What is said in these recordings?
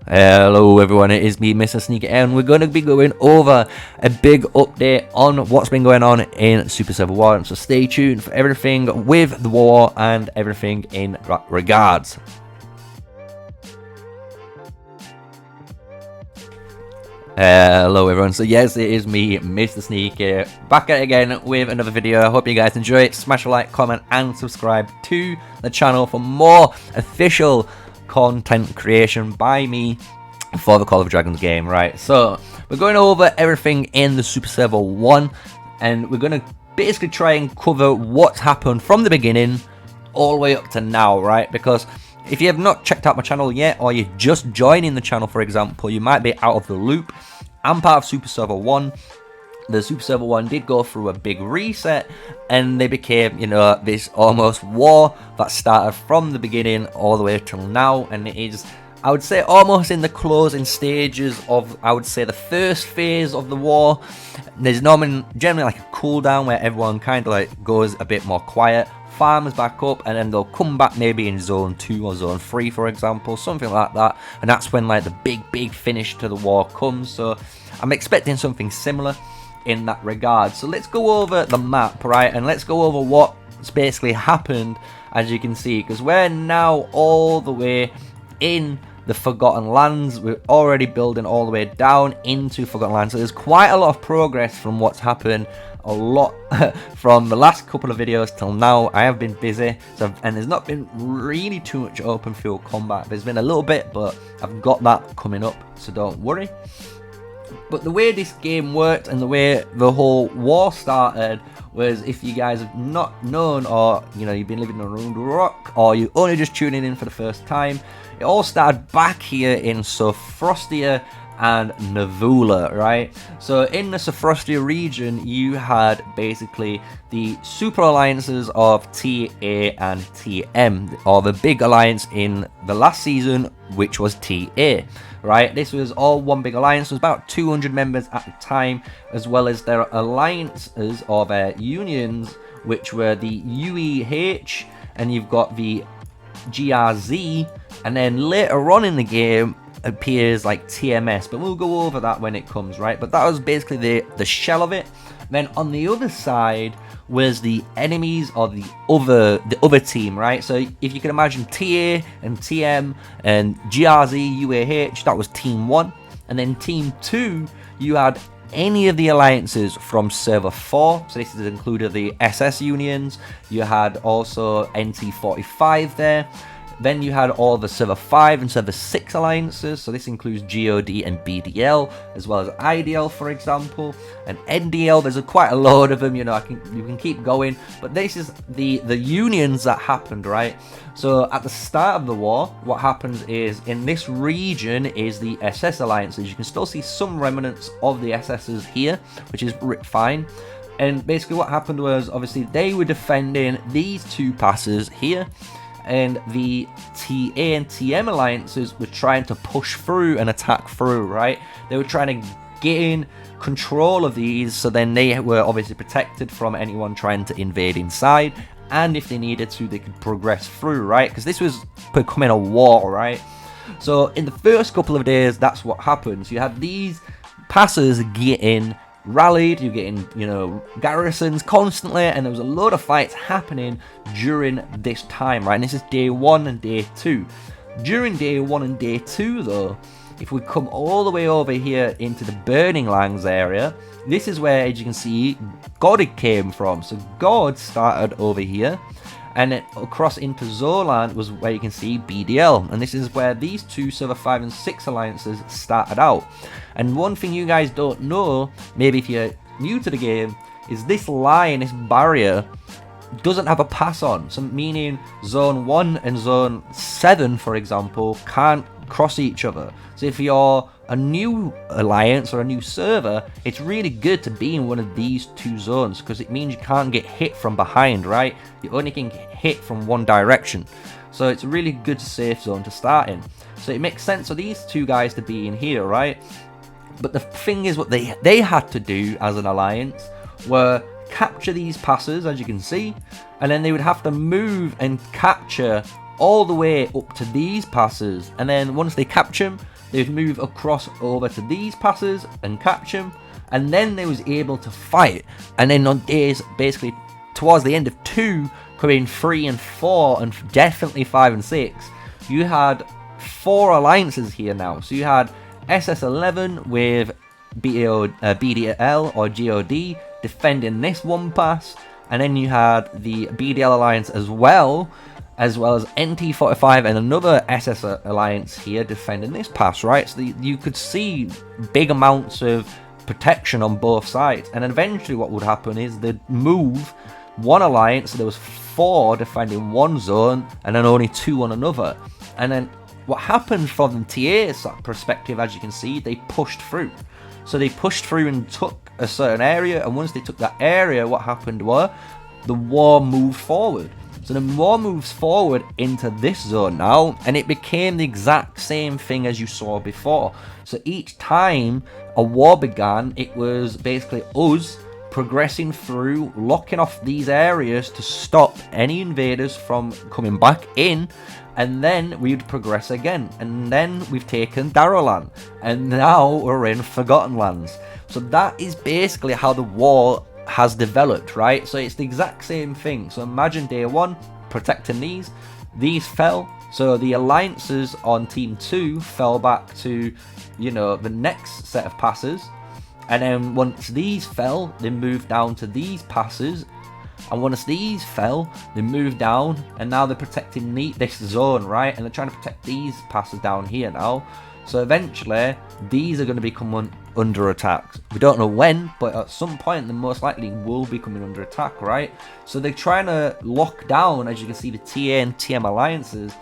Hello everyone, it is me, MrSneakyy, and we're going to be going over a big update on what's been going on in Super Server 1, so stay tuned for everything with the war and everything in that regards. Hello everyone, so yes, it is me, MrSneakyy, back at it again with another video. I hope you guys enjoy it. Smash a like, comment and subscribe to the channel for more official content creation by me for the Call of Dragons game. Right, so we're going over everything in the Super Server 1 and we're going to basically try and cover what's happened from the beginning all the way up to now, right? Because if you have not checked out my channel yet, or you're just joining the channel, for example, you might be out of the loop. I'm part of Super Server 1. The Super Server 1 did go through a big reset, and they became, you know, this almost war that started from the beginning all the way till now, and it is, I would say, almost in the closing stages of, I would say, the first phase of the war. There's generally like a cooldown where everyone kind of like goes a bit more quiet, farms back up, and then they'll come back maybe in zone 2 or zone 3, for example, something like that, and that's when like the big finish to the war comes. So I'm expecting something similar in that regard. So let's go over the map, right, and let's go over what's basically happened, as you can see, because we're now all the way in the Forgotten Lands. We're already building all the way down into Forgotten Lands, so there's quite a lot of progress from what's happened. A lot from the last couple of videos till now. I have been busy, and there's not been really too much open field combat. There's been a little bit, but I've got that coming up, so don't worry. But the way this game worked and the way the whole war started was, if you guys have not known, or you know, you've been living under a rock, or you're only just tuning in for the first time, it all started back here in Sophronia and Navula, right? So in the Sophronia region, you had basically the super alliances of TA and TM, or the big alliance in the last season, which was TA, right? This was all one big alliance. There was about 200 members at the time, as well as their alliances, or their unions, which were the UEH, and you've got the GRZ, and then later on in the game appears like TMS, but we'll go over that when it comes, right? But that was basically the shell of it. Then on the other side was the enemies, or the other team, right? So if you can imagine TA and TM and GRZ, UAH, that was team 1, and then team 2, you had any of the alliances from server 4, so this is included the SS unions. You had also NT45 there. Then you had all the server 5 and server 6 alliances, so this includes GOD and BDL, as well as IDL, for example, and NDL. There's quite a load of them, you know, you can keep going, but this is the unions that happened, right? So at the start of the war, what happens is, in this region is the SS alliances. You can still see some remnants of the SSs here, which is fine. And basically what happened was, obviously, they were defending these two passes here, and the TA and TM alliances were trying to push through and attack through, right? They were trying to get in control of these, so then they were obviously protected from anyone trying to invade inside, and if they needed to, they could progress through, right? Because this was becoming a war, right? So in the first couple of days, that's what happened. So you had these passes getting rallied, you're getting, you know, garrisons constantly, and there was a load of fights happening during this time, right? And this is day 1 and day 2. During day 1 and day 2, though, if we come all the way over here into the Burning Lands area, this is where, as you can see, God came from. So God started over here, and then across into Zoland was where you can see BDL, and this is where these two server 5 and 6 alliances started out. And one thing you guys don't know, maybe if you're new to the game, is this line, this barrier, doesn't have a pass on. So meaning zone 1 and zone 7, for example, can't cross each other. So if you're a new alliance or a new server, it's really good to be in one of these two zones, because it means you can't get hit from behind, right? You only can get hit from one direction. So it's a really good safe zone to start in. So it makes sense for these two guys to be in here, right? But the thing is, what they had to do as an alliance were capture these passes, as you can see, and then they would have to move and capture all the way up to these passes, and then once they capture them, they'd move across over to these passes and capture them, and then they was able to fight. And then on days basically towards the end of 2, coming 3 and 4, and definitely 5 and 6, you had 4 alliances here now. So you had SS1 with BDL or GOD defending this one pass, and then you had the BDL alliance as well as NT45 and another SS alliance here defending this pass, right? So you could see big amounts of protection on both sides, and eventually what would happen is they'd move one alliance, so there was 4 defending one zone and then only 2 on another. And then what happened from the TA's perspective, as you can see, they pushed through. So they pushed through and took a certain area, and once they took that area, what happened was the war moved forward. So the war moves forward into this zone now, and it became the exact same thing as you saw before. So each time a war began, it was basically us progressing through, locking off these areas to stop any invaders from coming back in, and then we'd progress again. And then we've taken Darrowland, and now we're in Forgotten Lands. So that is basically how the war has developed, right? So it's the exact same thing. So imagine day 1 protecting these fell, so the alliances on team 2 fell back to, you know, the next set of passes, and then once these fell, they moved down to these passes, and once these fell, they moved down, and now they're protecting this zone, right? And they're trying to protect these passes down here now. So eventually, these are going to become under attack. We don't know when, but at some point, they most likely will be coming under attack, right? So they're trying to lock down, as you can see, the TA and TM alliances,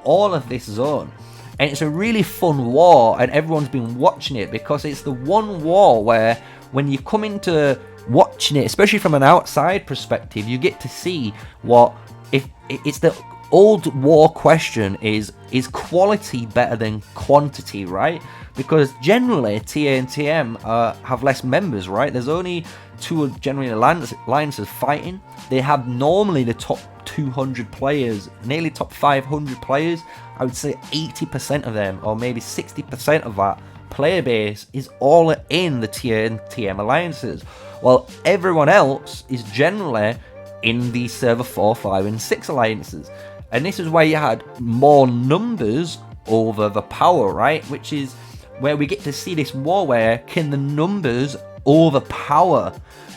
all of this zone. And it's a really fun war, and everyone's been watching it, because it's the one war where when you come into watching it, especially from an outside perspective, you get to see what, if it's the old war question, is quality better than quantity, right? Because generally TA and TM have less members, right? There's only 2 generally alliances fighting. They have normally the top 200 players, nearly top 500 players. I would say 80% of them, or maybe 60% of that player base, is all in the TA and TM alliances, while everyone else is generally in the server 4, 5 and 6 alliances. And this is where you had more numbers over the power, right? Which is where we get to see this war where can the numbers overpower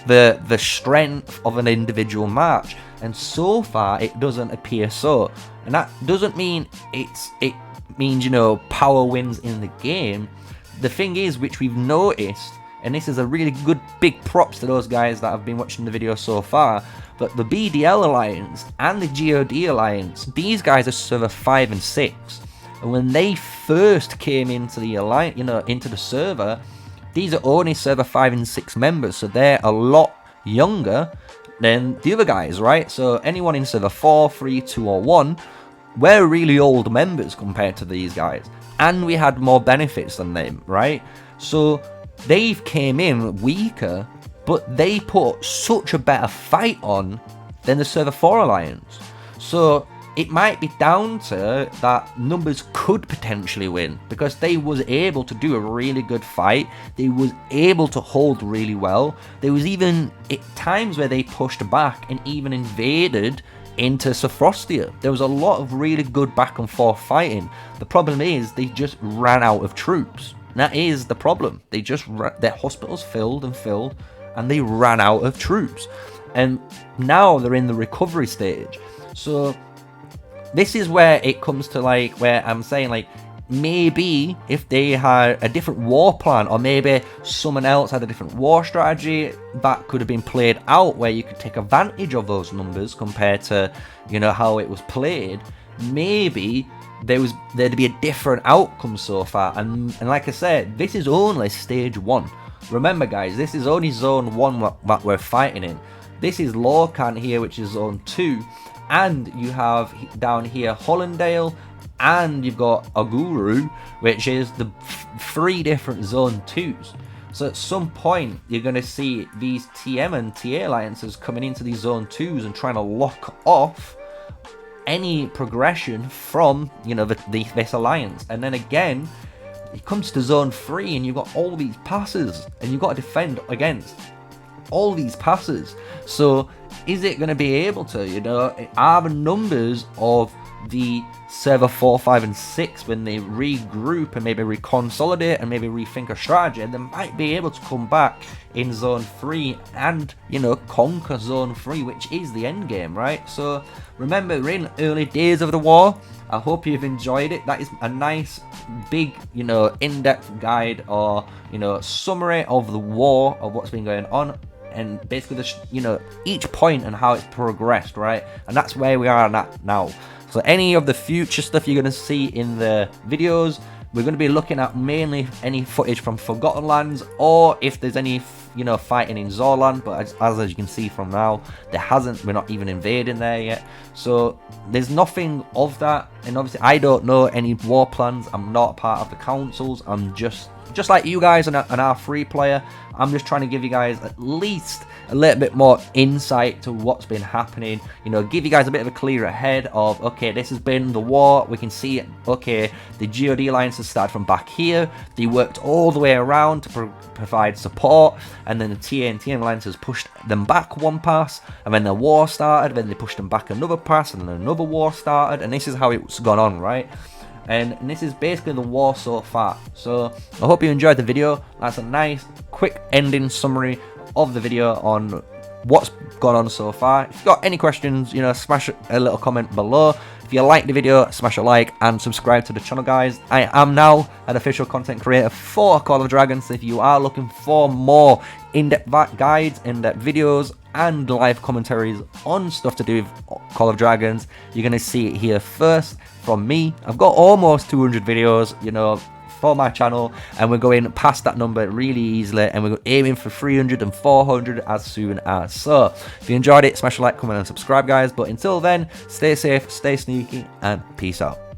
the strength of an individual match. And so far it doesn't appear so. And that doesn't mean it means, you know, power wins in the game. The thing is, which we've noticed, and this is a really good big props to those guys that have been watching the video so far, but the BDL Alliance and the GOD Alliance, these guys are server 5 and 6. And when they first came into the alliance, you know, into the server, these are only server 5 and 6 members, so they're a lot younger than the other guys, right? So anyone in server 4, 3, 2 or 1, we're really old members compared to these guys. And we had more benefits than them, right? So they've came in weaker, but they put such a better fight on than the server 4 alliance. So it might be down to that numbers could potentially win, because they was able to do a really good fight. They was able to hold really well. There was even times where they pushed back and even invaded into Sophrostia. There was a lot of really good back and forth fighting. The problem is they just ran out of troops. That is the problem. They just their hospitals filled and filled, and they ran out of troops. And now they're in the recovery stage. So this is where it comes to, like, where I'm saying, like, maybe if they had a different war plan, or maybe someone else had a different war strategy, that could have been played out where you could take advantage of those numbers compared to, you know, how it was played. Maybe there'd be a different outcome so far. And like I said, this is only stage 1. Remember, guys, this is only zone 1 that we're fighting in. This is Lorcan here, which is zone 2. And you have down here Hollandale, and you've got Aguru, which is the 3 different zone 2s. So at some point, you're going to see these TM and TA alliances coming into these zone 2s and trying to lock off any progression from, you know, this alliance. And then again, it comes to zone 3 and you've got all these passes and you've got to defend against all these passes. So is it going to be able to, you know, are the numbers of the server 4, 5 and 6, when they regroup and maybe reconsolidate and maybe rethink a strategy, they might be able to come back in zone 3 and, you know, conquer zone 3, which is the end game, right? So remember, we're in early days of the war. I hope you've enjoyed it. That is a nice big, you know, in-depth guide, or, you know, summary of the war, of what's been going on, and basically the, you know, each point and how it's progressed, right? And that's where we are at now. So any of the future stuff you're going to see in the videos, we're going to be looking at mainly any footage from Forgotten Lands, or if there's any, you know, fighting in Zorland. But as you can see from now, we're not even invading there yet. So there's nothing of that. And obviously I don't know any war plans. I'm not part of the councils. I'm just like you guys and our free player. I'm just trying to give you guys at least a little bit more insight to what's been happening, you know, give you guys a bit of a clearer head of, okay, this has been the war. We can see it. Okay, the GOD alliance has started from back here. They worked all the way around to provide support, and then the TA and TM alliance has pushed them back one pass, and then the war started, then they pushed them back another pass, and then another war started, and this is how it's gone on, right? And this is basically the war so far. So I hope you enjoyed the video. That's a nice quick ending summary of the video on what's gone on so far. If you've got any questions, you know, smash a little comment below. If you liked the video, smash a like and subscribe to the channel, guys. I am now an official content creator for Call of Dragons. So if you are looking for more in-depth guides, in-depth videos and live commentaries on stuff to do with Call of Dragons, you're going to see it here first from me. I've got almost 200 videos, you know, for my channel, and we're going past that number really easily, and we're aiming for 300 and 400 as soon as. So if you enjoyed it, smash a like, comment and subscribe, guys. But until then, stay safe, stay sneaky, and peace out.